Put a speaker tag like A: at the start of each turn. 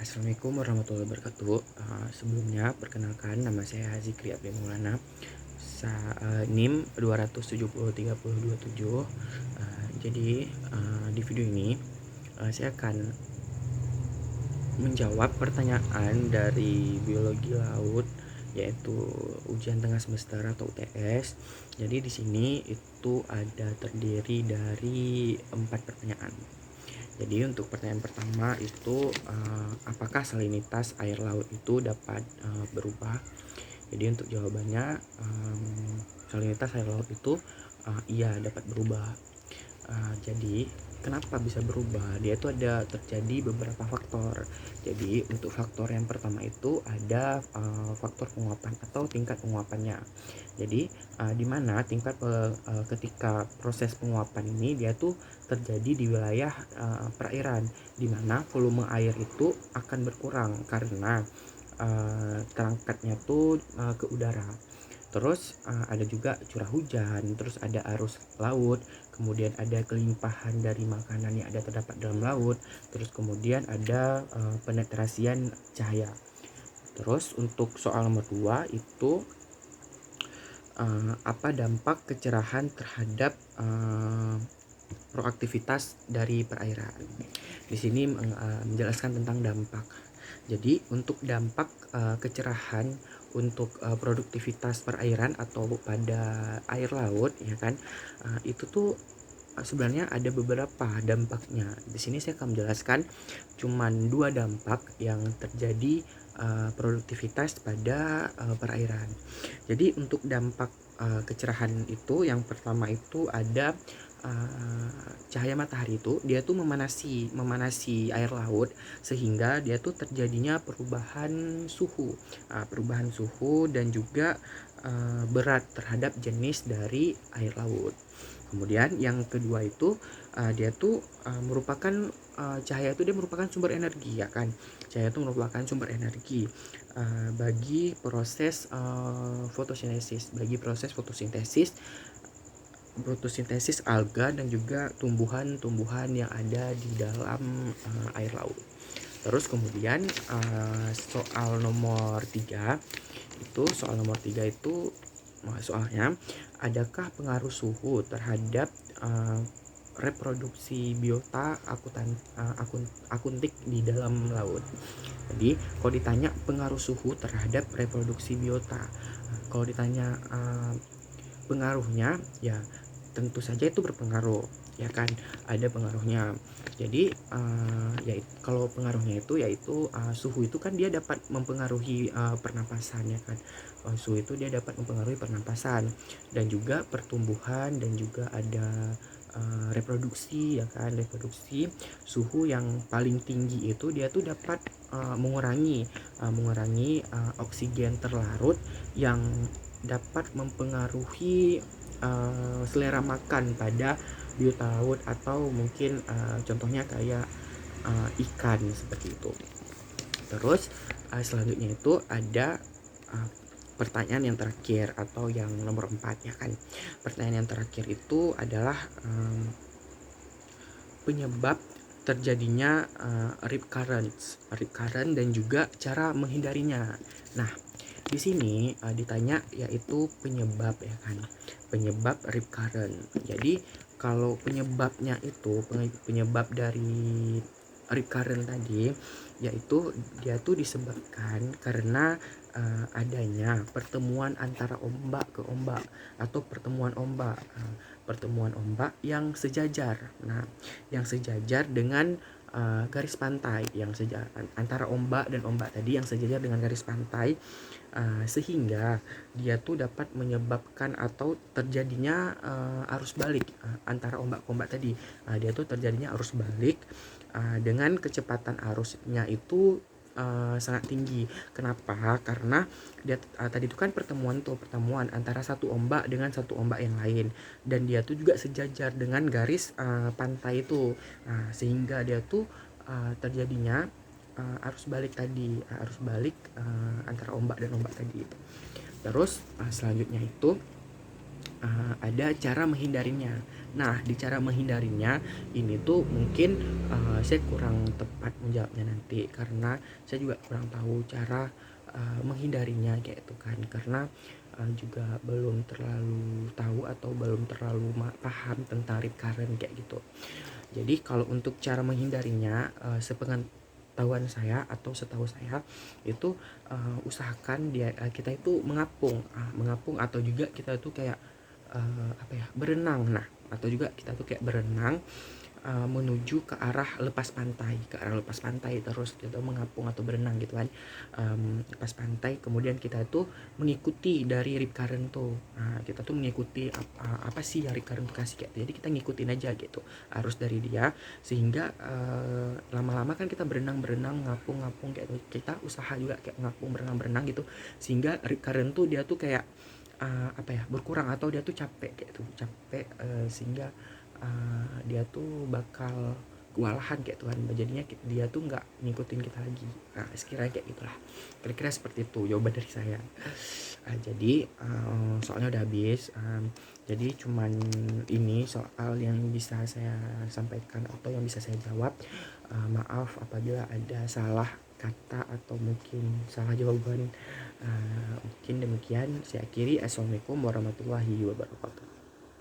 A: Assalamualaikum warahmatullahi wabarakatuh. Sebelumnya perkenalkan nama saya Zikri Abdi Maulana. NIM 2703027. Jadi di video ini saya akan menjawab pertanyaan dari biologi laut, yaitu ujian tengah semester atau UTS. Jadi di sini itu ada terdiri dari 4 pertanyaan. Jadi untuk pertanyaan pertama itu apakah salinitas air laut itu dapat berubah? Jadi untuk jawabannya, salinitas air laut itu iya dapat berubah. Jadi kenapa bisa berubah? Dia itu ada terjadi beberapa faktor. Jadi untuk faktor yang pertama itu ada faktor penguapan atau tingkat penguapannya. Jadi di mana ketika proses penguapan ini dia tuh terjadi di wilayah perairan, di mana volume air itu akan berkurang karena terangkatnya tuh ke udara. Terus ada juga curah hujan, terus ada arus laut, kemudian ada kelimpahan dari makanan yang ada terdapat dalam laut, terus kemudian ada penetrasian cahaya. Terus untuk soal nomor 2 itu apa dampak kecerahan terhadap proaktivitas dari perairan. Di sini menjelaskan tentang dampak. Jadi untuk dampak kecerahan untuk produktivitas perairan atau pada air laut, ya kan, itu tuh sebenarnya ada beberapa dampaknya. Di sini saya akan menjelaskan cuman 2 dampak yang terjadi produktivitas pada perairan. Jadi untuk dampak kecerahan itu, yang pertama itu ada cahaya matahari itu dia tuh memanasi air laut, sehingga dia tuh terjadinya perubahan suhu dan juga berat terhadap jenis dari air laut. Kemudian yang kedua itu dia tuh merupakan cahaya itu dia merupakan sumber energi, ya kan. Cahaya itu merupakan sumber energi bagi proses fotosintesis alga dan juga tumbuhan-tumbuhan yang ada di dalam air laut. Terus kemudian soal nomor 3 itu soalnya, adakah pengaruh suhu terhadap reproduksi biota akuntik di dalam laut? Jadi kalau ditanya pengaruh suhu terhadap reproduksi biota, kalau ditanya pengaruhnya, ya tentu saja itu berpengaruh, ya kan, ada pengaruhnya. Jadi kalau pengaruhnya itu yaitu suhu itu kan dia dapat mempengaruhi pernapasan, ya kan. Suhu itu dia dapat mempengaruhi pernapasan dan juga pertumbuhan dan juga ada reproduksi, ya kan. Reproduksi suhu yang paling tinggi itu dia tuh dapat mengurangi oksigen terlarut yang dapat mempengaruhi selera makan pada biota laut, atau mungkin contohnya kayak ikan seperti itu. Terus selanjutnya itu ada pertanyaan yang terakhir atau yang nomor 4, ya kan. Pertanyaan yang terakhir itu adalah penyebab terjadinya rip current dan juga cara menghindarinya. Nah, di sini ditanya yaitu penyebab, ya kan. Penyebab rip current. Jadi kalau penyebab dari rip current tadi, yaitu dia tuh disebabkan karena adanya pertemuan antara ombak ke ombak atau pertemuan ombak yang sejajar. Nah, yang sejajar dengan garis pantai, yang sejajar antara ombak dan ombak tadi yang sejajar dengan garis pantai, sehingga dia tuh dapat menyebabkan atau terjadinya arus balik antara ombak ke ombak tadi. Dia tuh terjadinya arus balik dengan kecepatan arusnya itu sangat tinggi. Kenapa? Karena dia tadi itu kan pertemuan antara satu ombak dengan satu ombak yang lain, dan dia tuh juga sejajar dengan garis pantai itu. Sehingga dia tuh terjadinya arus balik antara ombak dan ombak tadi. Terus selanjutnya itu ada cara menghindarinya. Nah, di cara menghindarinya ini tuh mungkin saya kurang tepat menjawabnya nanti, karena saya juga kurang tahu cara menghindarinya kayak itu kan, karena juga belum terlalu tahu atau belum terlalu paham tentang recurrent kayak gitu. Jadi kalau untuk cara menghindarinya, sepengetahuan saya atau setahu saya itu, usahakan kita itu mengapung atau juga kita tuh kayak apa ya, berenang. Nah, atau juga kita tuh kayak berenang menuju ke arah lepas pantai terus kita mengapung atau berenang gitu kan, lepas pantai, kemudian kita tuh mengikuti dari rip current tuh. Nah, kita tuh mengikuti apa sih yang rip current tuh kasih kayak gitu. Jadi kita ngikutin aja gitu arus dari dia, sehingga lama-lama kan kita berenang ngapung kayak gitu. Kita usaha juga kayak ngapung berenang gitu, sehingga rip current tuh dia tuh kayak apa ya, berkurang atau dia tuh capek kayak tuh capek, sehingga dia tuh bakal kewalahan kayak Tuhan, jadinya dia tuh nggak ngikutin kita lagi. Nah, sekiranya kayak gitulah, kira-kira seperti itu jawaban dari saya. Jadi soalnya udah habis, jadi cuman ini soal yang bisa saya sampaikan atau yang bisa saya jawab. Maaf apabila ada salah kata atau mungkin salah jawaban. Mungkin demikian saya akhiri. Assalamualaikum warahmatullahi wabarakatuh.